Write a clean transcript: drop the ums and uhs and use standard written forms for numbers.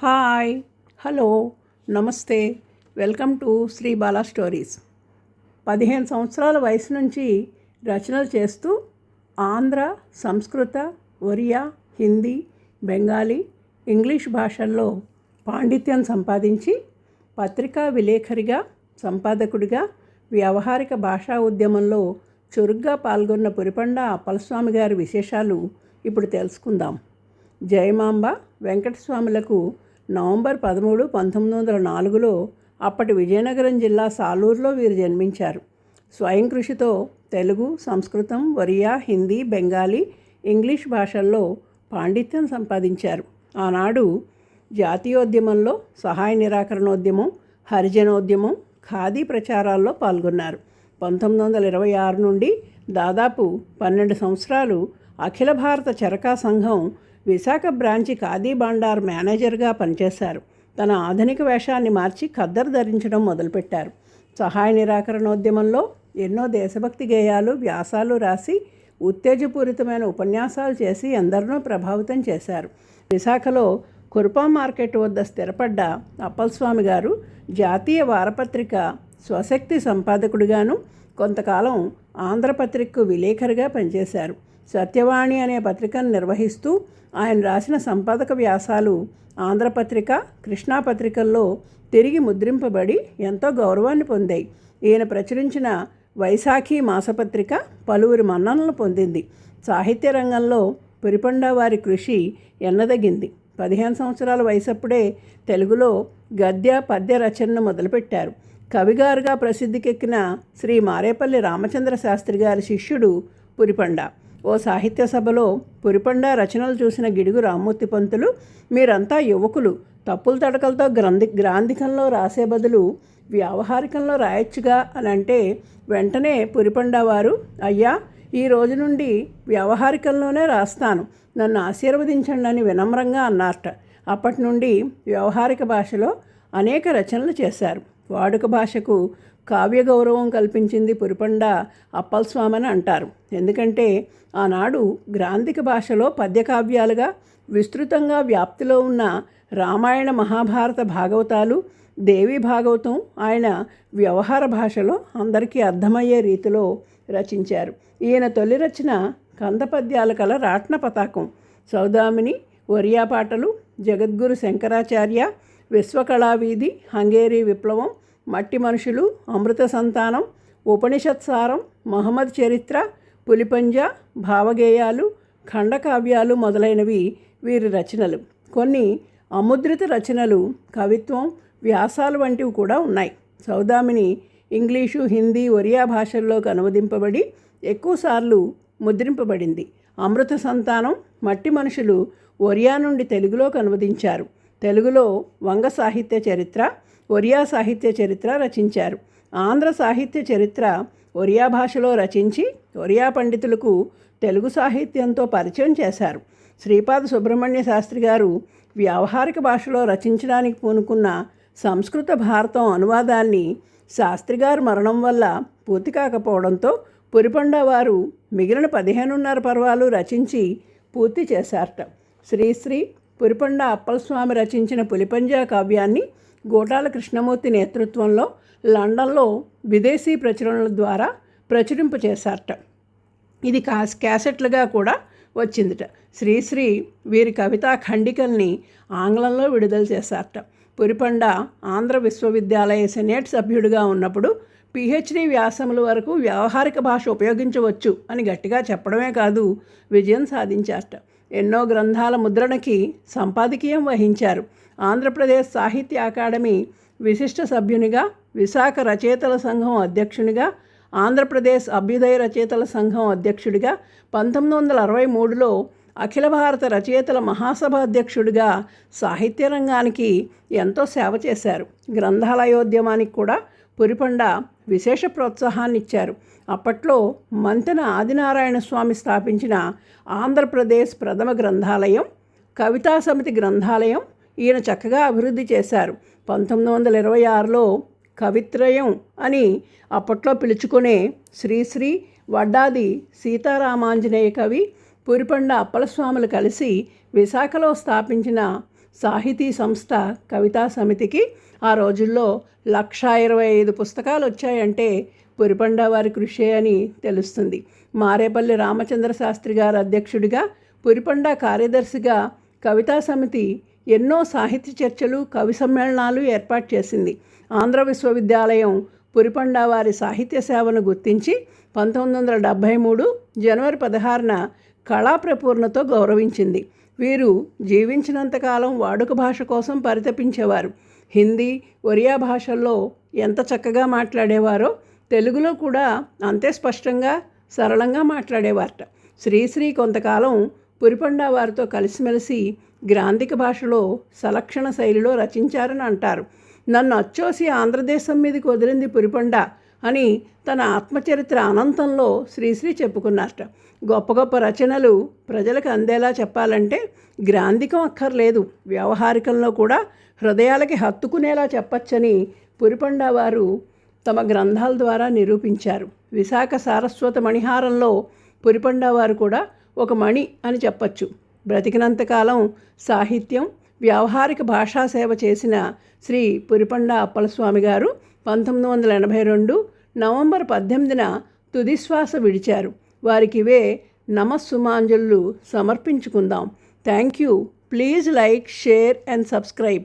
Hi, hello, నమస్తే. Welcome to Sri Bala stories. 15 సంవత్సరాల వయసు నుంచి రచనలు చేస్తూ ఆంధ్ర, సంస్కృత, ఒరియా, హిందీ, బెంగాలీ, ఇంగ్లీష్ భాషల్లో పాండిత్యం సంపాదించి పత్రికా విలేఖరిగా, సంపాదకుడిగా, వ్యావహారిక భాషా ఉద్యమంలో చురుగ్గా పాల్గొన్న పురిపండ అప్పలస్వామి గారి విశేషాలు ఇప్పుడు తెలుసుకుందాం. జయమాంబ వెంకటస్వాములకు నవంబర్ 13, 1904లో అప్పటి విజయనగరం జిల్లా సాలూరులో వీరు జన్మించారు. స్వయం కృషితో తెలుగు, సంస్కృతం, ఒరియా, హిందీ, బెంగాలీ, ఇంగ్లీష్ భాషల్లో పాండిత్యం సంపాదించారు. ఆనాడు జాతీయోద్యమంలో సహాయ నిరాకరణోద్యమం, హరిజనోద్యమం, ఖాదీ ప్రచారాల్లో పాల్గొన్నారు. 1926 నుండి దాదాపు 12 సంవత్సరాలు అఖిల భారత చరకా సంఘం విశాఖ బ్రాంచి ఖాదీ బండార్ మేనేజర్గా పనిచేశారు. తన ఆధునిక వేషాన్ని మార్చి ఖద్దరు ధరించడం మొదలుపెట్టారు. సహాయ నిరాకరణోద్యమంలో ఎన్నో దేశభక్తి గేయాలు, వ్యాసాలు రాసి ఉత్తేజపూరితమైన ఉపన్యాసాలు చేసి ఎందరినో ప్రభావితం చేశారు. విశాఖలో కురుపా మార్కెట్ వద్ద స్థిరపడ్డ అప్పలస్వామి గారు జాతీయ వారపత్రిక స్వశక్తి సంపాదకుడిగాను, కొంతకాలం ఆంధ్రపత్రికకు విలేఖరిగా పనిచేశారు. సత్యవాణి అనే పత్రికను నిర్వహిస్తూ ఆయన రాసిన సంపాదక వ్యాసాలు ఆంధ్రపత్రిక, కృష్ణాపత్రికల్లో తిరిగి ముద్రింపబడి ఎంతో గౌరవాన్ని పొందాయి. ఈయన ప్రచురించిన వైశాఖి మాసపత్రిక పలువురి మన్ననలు పొందింది. సాహిత్య రంగంలో పురిపండ వారి కృషి ఎన్నదగింది. 15 సంవత్సరాల వయసప్పుడే తెలుగులో గద్య, పద్య రచనను మొదలుపెట్టారు. కవిగారుగా ప్రసిద్ధికెక్కిన శ్రీ మారేపల్లి రామచంద్ర శాస్త్రి గారి శిష్యుడు పురిపండ. ఓ సాహిత్య సభలో పురిపండ రచనలు చూసిన గిడుగు రామ్మూర్తి పంతులు, మీరంతా యువకులు, తప్పులు తడకలతో గ్రాంధికంలో రాసే బదులు వ్యావహారికంలో రాయొచ్చుగా అని అంటే, వెంటనే పురిపండ వారు, అయ్యా, ఈ రోజు నుండి వ్యవహారికంలోనే రాస్తాను, నన్ను ఆశీర్వదించండి అని వినమ్రంగా అన్నారట. అప్పటి నుండి వ్యవహారిక భాషలో అనేక రచనలు చేశారు. వాడుక భాషకు కావ్య గౌరవం కల్పించింది పురిపండ అప్పలస్వామి అని అంటారు. ఎందుకంటే ఆనాడు గ్రాంధిక భాషలో పద్యకావ్యాలుగా విస్తృతంగా వ్యాప్తిలో ఉన్న రామాయణ, మహాభారత, భాగవతాలు, దేవీ భాగవతం ఆయన వ్యవహార భాషలో అందరికీ అర్థమయ్యే రీతిలో రచించారు. ఈయన తొలి రచన కందపద్యాల కల రాట్న పతాకం. సౌదామిని, ఒరియా పాటలు, జగద్గురు శంకరాచార్య, విశ్వకళావీధి, హంగేరీ విప్లవం, మట్టి మనుషులు, అమృత సంతానం, ఉపనిషత్సారం, మహమ్మద్ చరిత్ర, పులిపంజ, భావగేయాలు, ఖండకావ్యాలు మొదలైనవి వీరి రచనలు. కొన్ని అముద్రిత రచనలు, కవిత్వం, వ్యాసాలు వంటివి కూడా ఉన్నాయి. సౌదామిని ఇంగ్లీషు, హిందీ, ఒరియా భాషల్లోకి అనువదింపబడి ఎక్కువసార్లు ముద్రింపబడింది. అమృత సంతానం, మట్టి మనుషులు ఒరియా నుండి తెలుగులోకి అనువదించారు. తెలుగులో వంగ సాహిత్య చరిత్ర, ఒరియా సాహిత్య చరిత్ర రచించారు. ఆంధ్ర సాహిత్య చరిత్ర ఒరియా భాషలో రచించి ఒరియా పండితులకు తెలుగు సాహిత్యంతో పరిచయం చేశారు. శ్రీపాద సుబ్రహ్మణ్య శాస్త్రి గారు వ్యావహారిక భాషలో రచించడానికి పూనుకున్న సంస్కృత భారతం అనువాదాన్ని శాస్త్రిగారు మరణం వల్ల పూర్తి కాకపోవడంతో పురిపండ వారు మిగిలిన 15.5 పర్వాలు రచించి పూర్తి చేశారట. శ్రీశ్రీ పురిపండ అప్పలస్వామి రచించిన పులిపంజా కావ్యాన్ని గోటాల కృష్ణమూర్తి నేతృత్వంలో లండన్లో విదేశీ ప్రచురణల ద్వారా ప్రచురింపచేశారట. ఇది క్యాసెట్లుగా కూడా వచ్చిందిట. శ్రీశ్రీ వీరి కవితా ఖండికల్ని ఆంగ్లంలో విడుదల చేశారట. పురిపండ ఆంధ్ర విశ్వవిద్యాలయ సెనేట్ సభ్యుడిగా ఉన్నప్పుడు పిహెచ్డి వ్యాసముల వరకు వ్యవహారిక భాష ఉపయోగించవచ్చు అని గట్టిగా చెప్పడమే కాదు, విజయం సాధించారట. ఎన్నో గ్రంథాల ముద్రణకి సంపాదకీయం వహించారు. ఆంధ్రప్రదేశ్ సాహిత్య అకాడమీ విశిష్ట సభ్యునిగా, విశాఖ రచయితల సంఘం అధ్యక్షునిగా, ఆంధ్రప్రదేశ్ అభ్యుదయ రచయితల సంఘం అధ్యక్షుడిగా, 1963లో అఖిల భారత రచయితల మహాసభ అధ్యక్షుడిగా సాహిత్య రంగానికి ఎంతో సేవ చేశారు. గ్రంథాలయోద్యమానికి కూడా పురిపండ విశేష ప్రోత్సాహాన్ని ఇచ్చారు. అప్పట్లో మంతెన ఆదినారాయణ స్వామి స్థాపించిన ఆంధ్రప్రదేశ్ ప్రథమ గ్రంథాలయం, కవితా సమితి గ్రంథాలయం ఈయన చక్కగా అభివృద్ధి చేశారు. 1926లో కవిత్రయం అని అప్పట్లో పిలుచుకునే శ్రీశ్రీ, వడ్డాది సీతారామాంజనేయ కవి, పురిపండ అప్పలస్వాములు కలిసి విశాఖలో స్థాపించిన సాహితీ సంస్థ కవితా సమితికి ఆ రోజుల్లో 1,25,000 పుస్తకాలు వచ్చాయంటే పురిపండ వారి కృషే అని తెలుస్తుంది. మారేపల్లి రామచంద్ర శాస్త్రి గారు అధ్యక్షుడిగా, పురిపండ కార్యదర్శిగా కవితా సమితి ఎన్నో సాహిత్య చర్చలు, కవి సమ్మేళనాలు ఏర్పాటు చేసింది. ఆంధ్ర విశ్వవిద్యాలయం పురిపండ వారి సాహిత్య సేవను గుర్తించి 1973 జనవరి 16న కళాప్రపూర్ణతో గౌరవించింది. వీరు జీవించినంతకాలం వాడుక భాష కోసం పరితపించేవారు. హిందీ, ఒరియా భాషల్లో ఎంత చక్కగా మాట్లాడేవారో తెలుగులో కూడా అంతే స్పష్టంగా, సరళంగా మాట్లాడేవారట. శ్రీశ్రీ కొంతకాలం పురిపండ వారితో కలిసిమెలిసి గ్రాంధిక భాషలో సలక్షణ శైలిలో రచించారని అంటారు. నన్ను అచ్చోసి ఆంధ్రదేశం మీదకి వదిలింది పురిపండ అని తన ఆత్మచరిత్ర అనంతంలో శ్రీశ్రీ చెప్పుకున్నారట. గొప్ప గొప్ప రచనలు ప్రజలకు అందేలా చెప్పాలంటే గ్రాంధికం అక్కర్లేదు, వ్యవహారికంలో కూడా హృదయాలకి హత్తుకునేలా చెప్పచ్చని పురిపండ వారు తమ గ్రంథాల ద్వారా నిరూపించారు. విశాఖ సారస్వత మణిహారంలో పురిపండ వారు కూడా ఒక మణి అని చెప్పచ్చు. బ్రతికినంతకాలం సాహిత్యం, వ్యావహారిక భాషా సేవ చేసిన శ్రీ పురిపండ అప్పలస్వామి గారు 1982 నవంబర్ 18న తుదిశ్వాస విడిచారు. వారికివే నమస్సుమాంజలు సమర్పించుకుందాం. Thank you. Please like, share and subscribe.